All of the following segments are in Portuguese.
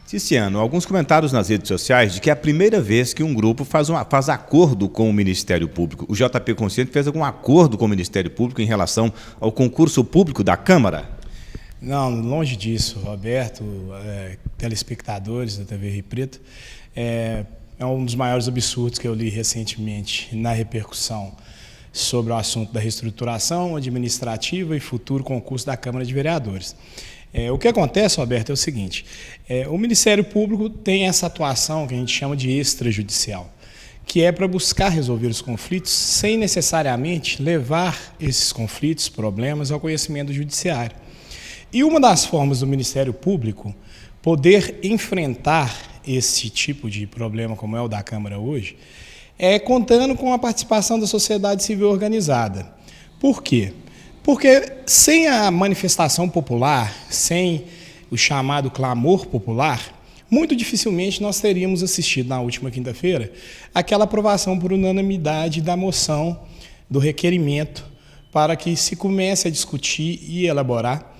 Ticiano, alguns comentários nas redes sociais de que é a primeira vez que um grupo faz acordo com o Ministério Público. O JP Consciente fez algum acordo com o Ministério Público em relação ao concurso público da Câmara? Não, longe disso, Roberto, telespectadores da TV Rio Preto. É um dos maiores absurdos que eu li recentemente na repercussão sobre o assunto da reestruturação administrativa e futuro concurso da Câmara de Vereadores. O que acontece, Roberto, é o seguinte: o Ministério Público tem essa atuação que a gente chama de extrajudicial, que é para buscar resolver os conflitos sem necessariamente levar esses conflitos, problemas, ao conhecimento do judiciário. E uma das formas do Ministério Público poder enfrentar esse tipo de problema, como é o da Câmara hoje, é contando com a participação da sociedade civil organizada. Por quê? Porque sem a manifestação popular, sem o chamado clamor popular, muito dificilmente nós teríamos assistido na última quinta-feira aquela aprovação por unanimidade da moção do requerimento para que se comece a discutir e elaborar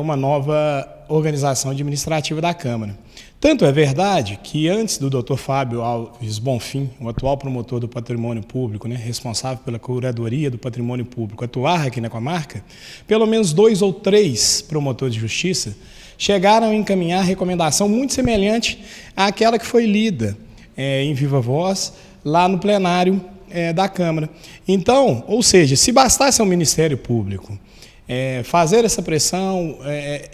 uma nova organização administrativa da Câmara. Tanto é verdade que antes do Dr. Fábio Alves Bonfim, o atual promotor do Patrimônio Público, responsável pela Curadoria do Patrimônio Público, atuar aqui na comarca, pelo menos 2 ou 3 promotores de justiça chegaram a encaminhar recomendação muito semelhante àquela que foi lida em viva voz lá no plenário da Câmara. Então, ou seja, se bastasse ao Ministério Público fazer essa pressão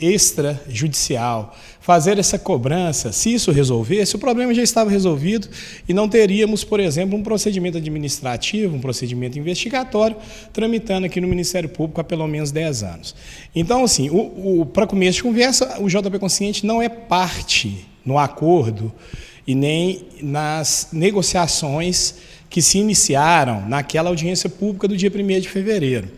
extrajudicial, fazer essa cobrança, se isso resolvesse, o problema já estava resolvido e não teríamos, por exemplo, um procedimento administrativo, um procedimento investigatório, tramitando aqui no Ministério Público há pelo menos 10 anos. Então, assim, para começo de conversa, o JP Consciente não é parte no acordo e nem nas negociações que se iniciaram naquela audiência pública do dia 1º de fevereiro.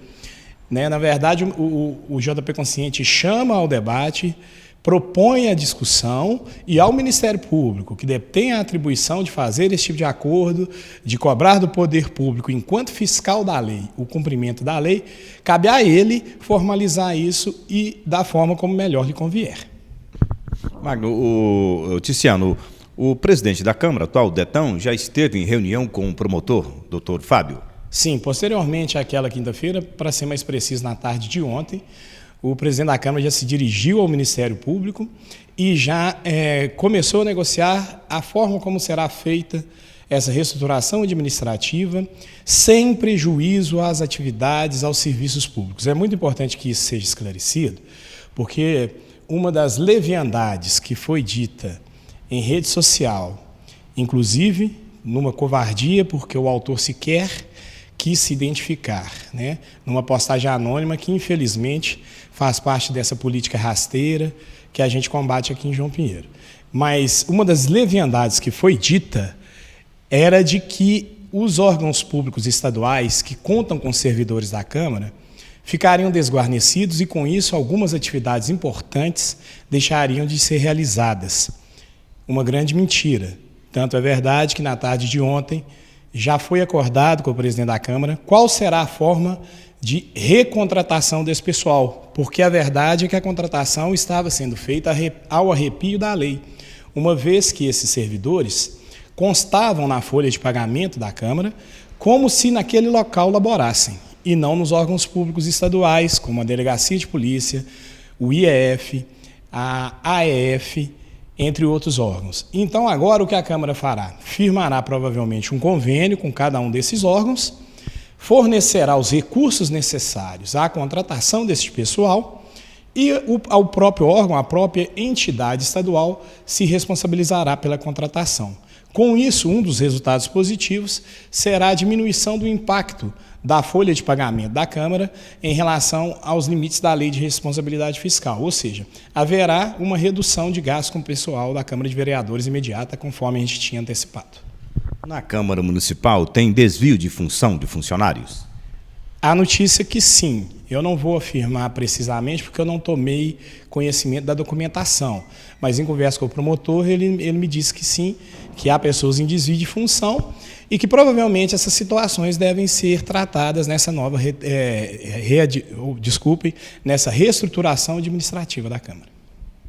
Na verdade, o JP Consciente chama ao debate, propõe a discussão e ao Ministério Público, que detém a atribuição de fazer esse tipo de acordo, de cobrar do poder público, enquanto fiscal da lei, o cumprimento da lei, cabe a ele formalizar isso e da forma como melhor lhe convier. Magno, Ticiano, o presidente da Câmara, atual Detão, já esteve em reunião com o promotor, Dr. Fábio? Sim, posteriormente àquela quinta-feira, para ser mais preciso, na tarde de ontem, o presidente da Câmara já se dirigiu ao Ministério Público e já começou a negociar a forma como será feita essa reestruturação administrativa, sem prejuízo às atividades, aos serviços públicos. É muito importante que isso seja esclarecido, porque uma das leviandades que foi dita em rede social, inclusive numa covardia, porque o autor sequer quis se identificar, numa postagem anônima que, infelizmente, faz parte dessa política rasteira que a gente combate aqui em João Pinheiro. Mas uma das leviandades que foi dita era de que os órgãos públicos estaduais que contam com servidores da Câmara ficariam desguarnecidos e, com isso, algumas atividades importantes deixariam de ser realizadas. Uma grande mentira. Tanto é verdade que, na tarde de ontem, já foi acordado com o presidente da Câmara qual será a forma de recontratação desse pessoal, porque a verdade é que a contratação estava sendo feita ao arrepio da lei, uma vez que esses servidores constavam na folha de pagamento da Câmara como se naquele local laborassem, e não nos órgãos públicos estaduais, como a Delegacia de Polícia, o IEF, a AEF, entre outros órgãos. Então, agora o que a Câmara fará? Firmará provavelmente um convênio com cada um desses órgãos, fornecerá os recursos necessários à contratação desse pessoal e ao próprio órgão, a própria entidade estadual, se responsabilizará pela contratação. Com isso, um dos resultados positivos será a diminuição do impacto da folha de pagamento da Câmara em relação aos limites da Lei de Responsabilidade Fiscal, ou seja, haverá uma redução de gastos com o pessoal da Câmara de Vereadores imediata, conforme a gente tinha antecipado. Na Câmara Municipal tem desvio de função de funcionários? A notícia é que sim. Eu não vou afirmar precisamente porque eu não tomei conhecimento da documentação, mas em conversa com o promotor, ele me disse que sim, que há pessoas em desvio de função e que provavelmente essas situações devem ser tratadas nessa nova, nessa reestruturação administrativa da Câmara.